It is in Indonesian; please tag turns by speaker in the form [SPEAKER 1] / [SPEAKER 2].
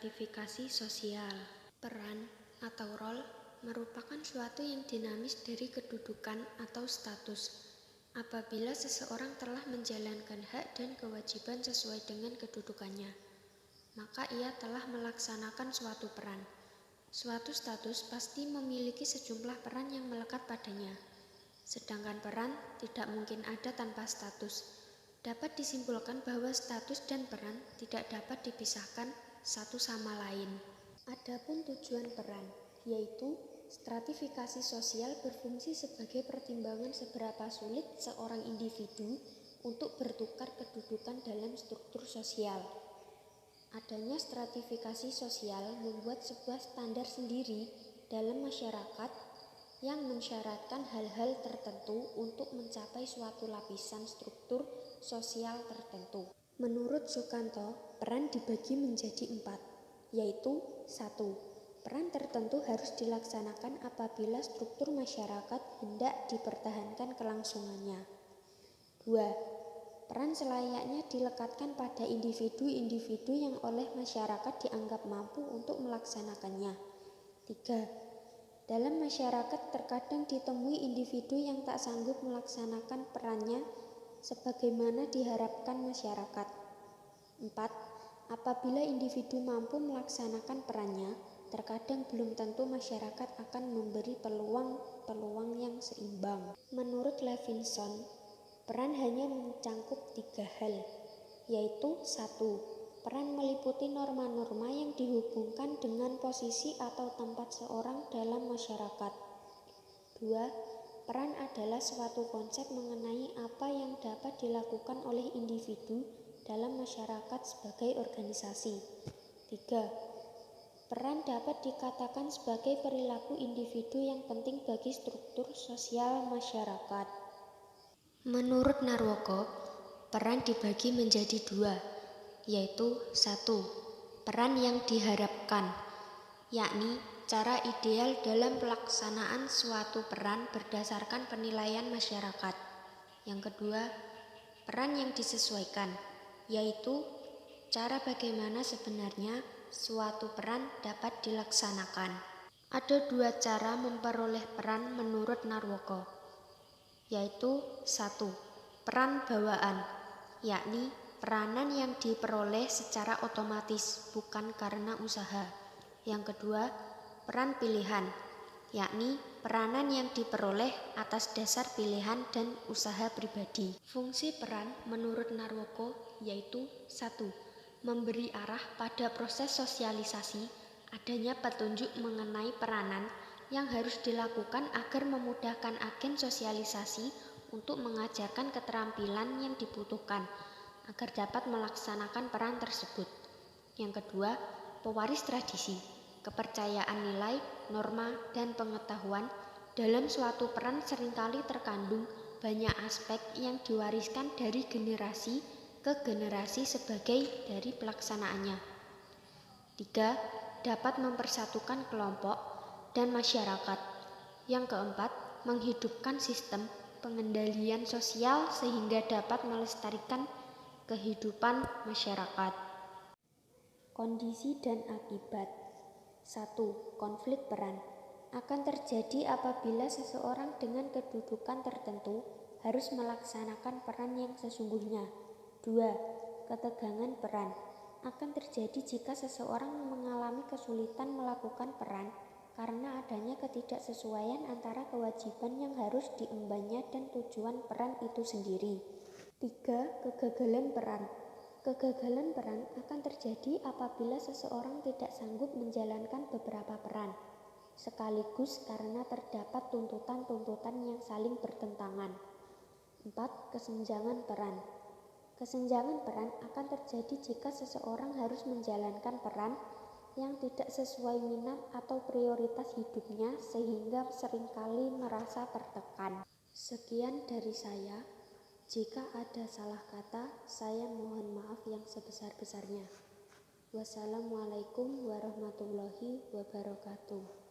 [SPEAKER 1] Stratifikasi sosial. Peran atau role merupakan suatu yang dinamis dari kedudukan atau status. Apabila seseorang telah menjalankan hak dan kewajiban sesuai dengan kedudukannya, maka ia telah melaksanakan suatu peran. Suatu status pasti memiliki sejumlah peran yang melekat padanya, sedangkan peran tidak mungkin ada tanpa status. Dapat disimpulkan bahwa status dan peran tidak dapat dipisahkan satu sama lain. Adapun tujuan peran, yaitu stratifikasi sosial berfungsi sebagai pertimbangan seberapa sulit seorang individu untuk bertukar kedudukan dalam struktur sosial. Adanya stratifikasi sosial membuat sebuah standar sendiri dalam masyarakat yang mensyaratkan hal-hal tertentu untuk mencapai suatu lapisan struktur sosial tertentu. Menurut Sukanto, peran dibagi menjadi 4, yaitu 1. Peran tertentu harus dilaksanakan apabila struktur masyarakat hendak dipertahankan kelangsungannya. 2. Peran selayaknya dilekatkan pada individu-individu yang oleh masyarakat dianggap mampu untuk melaksanakannya. 3. Dalam masyarakat terkadang ditemui individu yang tak sanggup melaksanakan perannya sebagaimana diharapkan masyarakat. 4. Apabila individu mampu melaksanakan perannya, terkadang belum tentu masyarakat akan memberi peluang yang seimbang. Menurut Levinson, peran hanya mencangkup 3 hal, yaitu 1. Peran meliputi norma-norma yang dihubungkan dengan posisi atau tempat seorang dalam masyarakat. 2. Peran adalah suatu konsep mengenai apa yang dapat dilakukan oleh individu dalam masyarakat sebagai organisasi. 3. Peran dapat dikatakan sebagai perilaku individu yang penting bagi struktur sosial masyarakat. Menurut Narwoko, peran dibagi menjadi 2, yaitu 1. Peran yang diharapkan, yakni cara ideal dalam pelaksanaan suatu peran berdasarkan penilaian masyarakat. Yang kedua, peran yang disesuaikan, yaitu cara bagaimana sebenarnya suatu peran dapat dilaksanakan. Ada 2 cara memperoleh peran menurut Narwoko, yaitu 1. Peran bawaan, yakni peranan yang diperoleh secara otomatis, bukan karena usaha. Yang kedua, peran pilihan, yakni peranan yang diperoleh atas dasar pilihan dan usaha pribadi. Fungsi peran menurut Narwoko yaitu 1. Memberi arah pada proses sosialisasi, adanya petunjuk mengenai peranan yang harus dilakukan agar memudahkan agen sosialisasi untuk mengajarkan keterampilan yang dibutuhkan agar dapat melaksanakan peran tersebut. Yang kedua, pewaris tradisi, kepercayaan nilai, norma, dan pengetahuan. Dalam suatu peran seringkali terkandung banyak aspek yang diwariskan dari generasi ke generasi sebagai dari pelaksanaannya. 3. Dapat mempersatukan kelompok dan masyarakat. Yang keempat, menghidupkan sistem pengendalian sosial sehingga dapat melestarikan kehidupan masyarakat. Kondisi dan akibat. 1. Konflik peran akan terjadi apabila seseorang dengan kedudukan tertentu harus melaksanakan peran yang sesungguhnya. 2. Ketegangan peran akan terjadi jika seseorang mengalami kesulitan melakukan peran karena adanya ketidaksesuaian antara kewajiban yang harus diembannya dan tujuan peran itu sendiri. 3. Kegagalan peran. Kegagalan peran akan terjadi apabila seseorang tidak sanggup menjalankan beberapa peran, sekaligus karena terdapat tuntutan-tuntutan yang saling bertentangan. 4. Kesenjangan peran. Kesenjangan peran akan terjadi jika seseorang harus menjalankan peran yang tidak sesuai minat atau prioritas hidupnya sehingga seringkali merasa tertekan. Sekian dari saya. Jika ada salah kata, saya mohon maaf yang sebesar-besarnya. Wassalamualaikum warahmatullahi wabarakatuh.